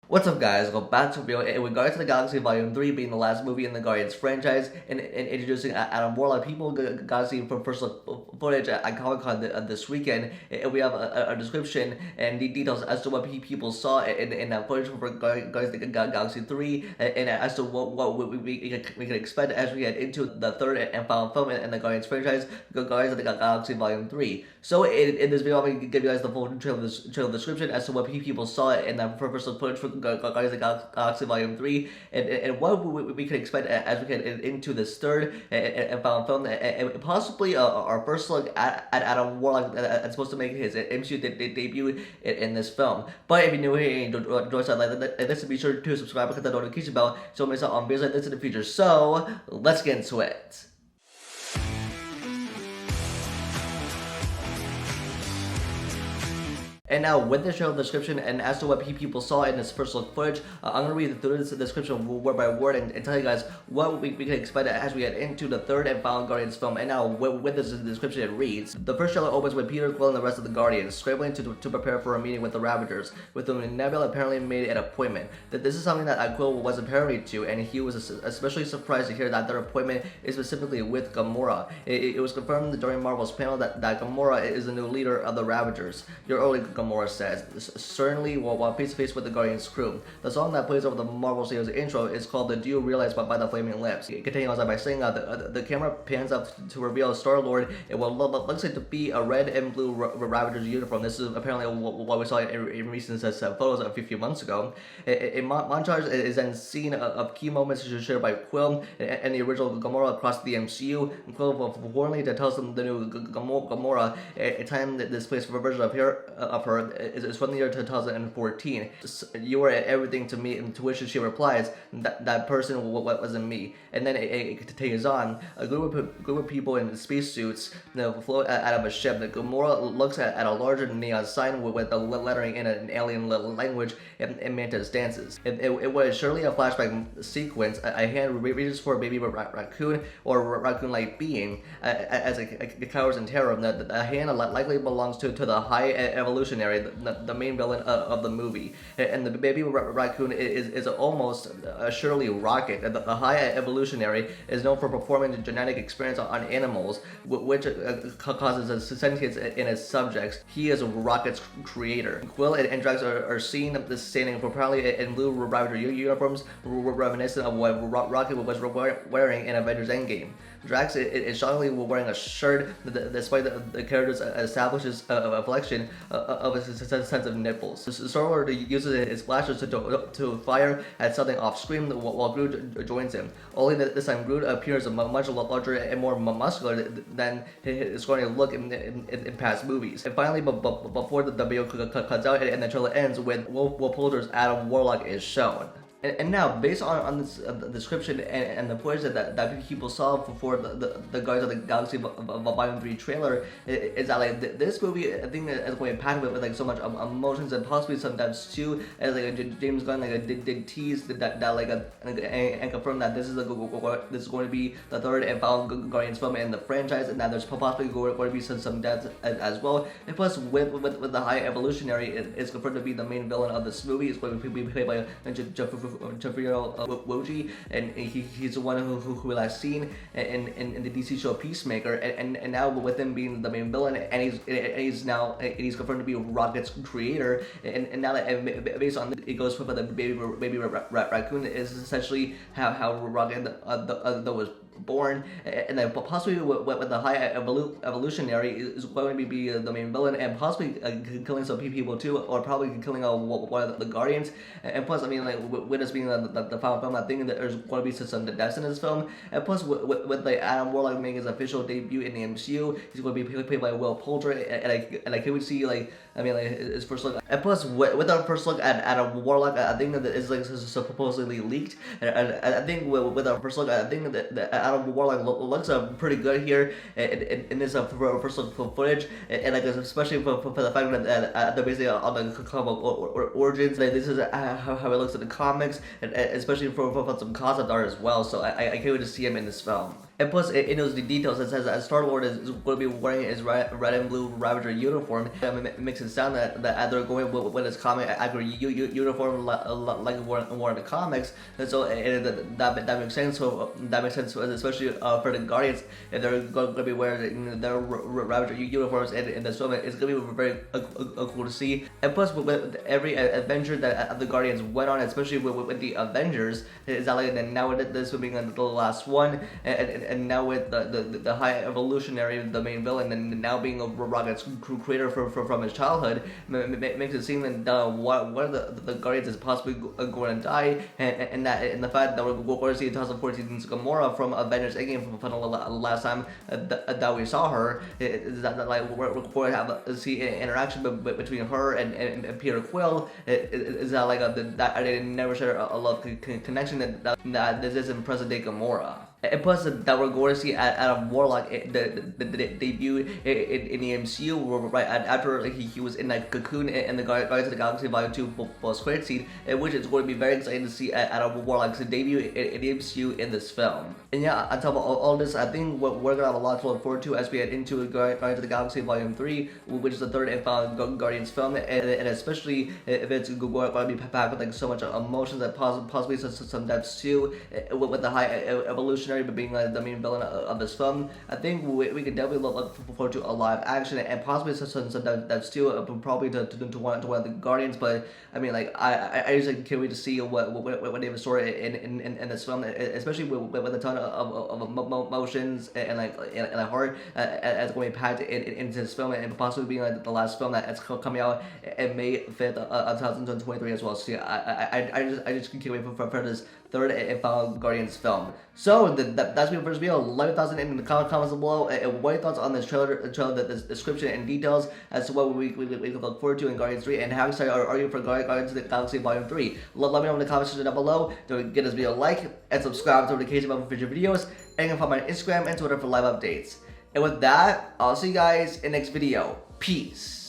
What's up guys, welcome back to a video in regards to the Galaxy Volume 3 being the last movie in the Guardians franchise and introducing Adam Warlock. People got to see from first look footage at Comic-Con this weekend, and we have a description and details as to what people saw in that footage for Guardians of the Galaxy 3 and as to what we can expect as we head into the third and final film in the Guardians franchise, Guardians of the Galaxy Volume 3. So in this video, I'm going to give you guys the full trailer description as to what people saw in that first look footage for Guardians of the Galaxy Volume 3 and what we can expect as we get into this third and final film, and possibly our first look at Adam Warlock that's supposed to make his MCU debut in this film. But if you're new here and enjoy something like this, be sure to subscribe and hit the notification bell so you don't miss out on videos like this in the future. So let's get into it. And now, with the show description and as to what people saw in this first look footage, I'm going to read through this description word by word and tell you guys what we can expect as we get into the third and final Guardians film. And now, with this description, it reads: the first trailer opens with Peter, Quill, and the rest of the Guardians scrambling to prepare for a meeting with the Ravagers, with whom Nebula apparently made an appointment. That this is something that Quill wasn't privy to, and he was especially surprised to hear that their appointment is specifically with Gamora. It was confirmed during Marvel's panel that Gamora is the new leader of the Ravagers. Your early Gamora says, certainly while face to face with the Guardians crew. The song that plays over the Marvel Studios intro is called "The Do You Realize" by the Flaming Lips. Continuing on by saying the camera pans up to reveal Star-Lord in what looks like to be a red and blue Ravagers uniform. This is apparently what we saw in recent photos a few months ago. A montage is then seen of key moments shared by Quill and the original Gamora across the MCU. Quill warmly tells them the new Gamora, a time that this place for a version of her is from the year 2014. You were everything to me, and to which she replies, that person wasn't me. And then it continues on. A group of people in spacesuits float out of a ship. Gamora looks at a larger neon sign with the lettering in an alien language, and Mantis dances. It was surely a flashback sequence. A hand reaches for a baby raccoon or raccoon-like being as it cowers in terror. The hand likely belongs to the High Evolutionary, the main villain of the movie, and the baby raccoon is almost surely Rocket. The High Evolutionary is known for performing genetic experiments on animals, which causes sentience in its subjects. He is Rocket's creator. Quill and Drax are seen standing proudly in blue Ravager uniforms, reminiscent of what Rocket was wearing in Avengers Endgame. Drax is shockingly wearing a shirt despite the character's establishes a reflection of his sense of nipples. Star-Lord uses his blasters to fire at something off-screen while Groot joins him. Only that this time Groot appears much larger and more muscular than his going to look in past movies. And finally, before the video cuts out and the trailer ends with Will Poulter's Adam Warlock is shown. And now, based on this description and the footage that people saw for the Guardians of the Galaxy Volume 3 trailer, is that like this movie, I think, is going to be packed with like so much emotions and possibly sometimes too, as like James Gunn did tease that and confirm that this is going to be the third and final Guardians film in the franchise, and that there's possibly going to be some deaths as well. And plus, with the High Evolutionary, it's confirmed to be the main villain of this movie. It's going to be played by Woji, and he's the one who we last seen in the DC show Peacemaker, and now with him being the main villain, and he's confirmed to be Rocket's creator, and now that based on it goes for the baby raccoon is essentially how Rocket was born, and then possibly with the High Evolutionary is going to be the main villain, and possibly killing some people too, or probably killing one of the Guardians. And plus, I mean, like with this being the final film, I think that there's going to be some deaths in this film. And plus, with like Adam Warlock making his official debut in the MCU, he's going to be played by Will Poulter, and I could see like, I mean, like his first look. And plus, with our first look at Adam Warlock, I think that is like supposedly leaked, and I think with our first look, I think that Adam Warlock looks pretty good here in this first look footage, and like especially for the fact that they're basically on the comic origins. Like, this is how it looks in the comics, and especially for some concept art as well. So I can't wait to see him in this film. And plus, in those details, it says that Star-Lord is going to be wearing his red and blue Ravager uniform. It makes it sound that they're going with his comic accurate uniform like wore in the comics. And so that makes sense. So that makes sense, especially for the Guardians, if they're going to be wearing their Ravager uniforms in this film. It's going to be very cool to see. And plus, with every adventure that the Guardians went on, especially with the Avengers, is that like now with this will being the last one, and now with the High Evolutionary, the main villain, and now being a Rocket's creator from his childhood, makes it seem that one of the Guardians is possibly going to die, and the fact that we're going to see 2014's Gamora from Avengers Endgame from the last time that we saw her, is that like we're going to see an interaction between her and Peter Quill. Is that like that they never share a love connection that this isn't present day Gamora. And plus, that we're going to see Adam Warlock the debut in the MCU right after he was in that cocoon in the Guardians of the Galaxy Volume 2 post-credit scene, which is going to be very exciting to see Adam Warlock's debut in the MCU in this film. And yeah, on top of all this, I think we're going to have a lot to look forward to as we head into Guardians of the Galaxy Volume 3, which is the third and final Guardians film, and especially if it's going to be packed with like so much emotions and possibly some depths too, with the High Evolutionary being the main villain of this film. I think we can definitely look forward to a live action and possibly some depths too, probably to one of the Guardians. But I mean, like I just can't wait to see what they have in store in this film, especially with a ton of emotions and a heart as going to be packed into this film, and possibly being like the last film that's coming out in May 5th of 2023 as well. So yeah, I just can't wait for this third and final Guardians film. So that's my first video. Let me thoughts in the comments below. And what are your thoughts on this trailer, the description and details as to what we look forward to in Guardians 3, and how excited are you for Guardians of the Galaxy Volume 3? Let me know in the comments section down below. Don't forget this video a like and subscribe to notification bell for future videos, and you can follow my Instagram and Twitter for live updates. And with that, I'll see you guys in the next video. Peace.